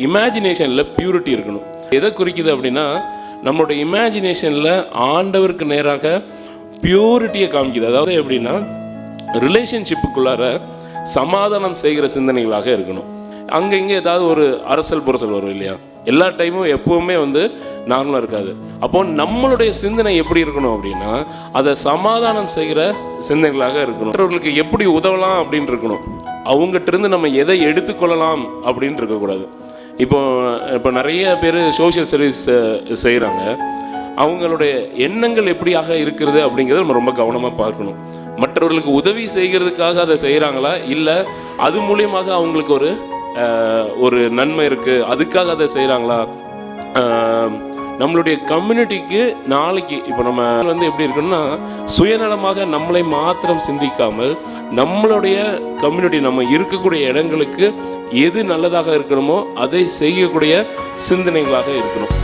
இமேஜினேஷனில் purity இருக்கணும். எதை குறிக்குது அப்படின்னா, நம்மளோட இமேஜினேஷனில் ஆண்டவருக்கு நேராக பியூரிட்டியை காமிக்குது. அதாவது எப்படின்னா, ரிலேஷன்ஷிப்புக்குள்ளார சமாதானம் செய்கிற சிந்தனைகளாக இருக்கணும். அங்கே இங்கே ஏதாவது ஒரு அரசல் புரசல் வரும் இல்லையா, எல்லா டைமும் எப்போவுமே நார்மலாக இருக்காது. அப்போ நம்மளுடைய சிந்தனை எப்படி இருக்கணும் அப்படின்னா, அதை சமாதானம் செய்கிற சிந்தனைகளாக இருக்கணும். மற்றவர்களுக்கு எப்படி உதவலாம் அப்படின்னு இருக்கணும். அவங்ககிட்ட நம்ம எதை எடுத்துக்கொள்ளலாம் அப்படின்னு இருக்கக்கூடாது. இப்போ நிறைய பேர் சோஷியல் சர்வீஸ் செய்கிறாங்க. அவங்களுடைய எண்ணங்கள் எப்படியாக இருக்கிறது அப்படிங்கிறத நம்ம ரொம்ப கவனமாக பார்க்கணும். மற்றவர்களுக்கு உதவி செய்கிறதுக்காக அதை செய்கிறாங்களா, இல்லை அது மூலியமாக அவங்களுக்கு ஒரு நன்மை இருக்குது அதுக்காக அதை செய்கிறாங்களா. நம்மளுடைய கம்யூனிட்டிக்கு நாளைக்கு இப்போ நம்ம எப்படி இருக்குன்னா, சுயநலமாக நம்மளை மாத்திரம் சிந்திக்காமல் நம்மளுடைய கம்யூனிட்டி, நம்ம இருக்கக்கூடிய இடங்களுக்கு எது நல்லதாக இருக்கணுமோ அதை செய்யக்கூடிய சிந்தனைகளாக இருக்கணும்.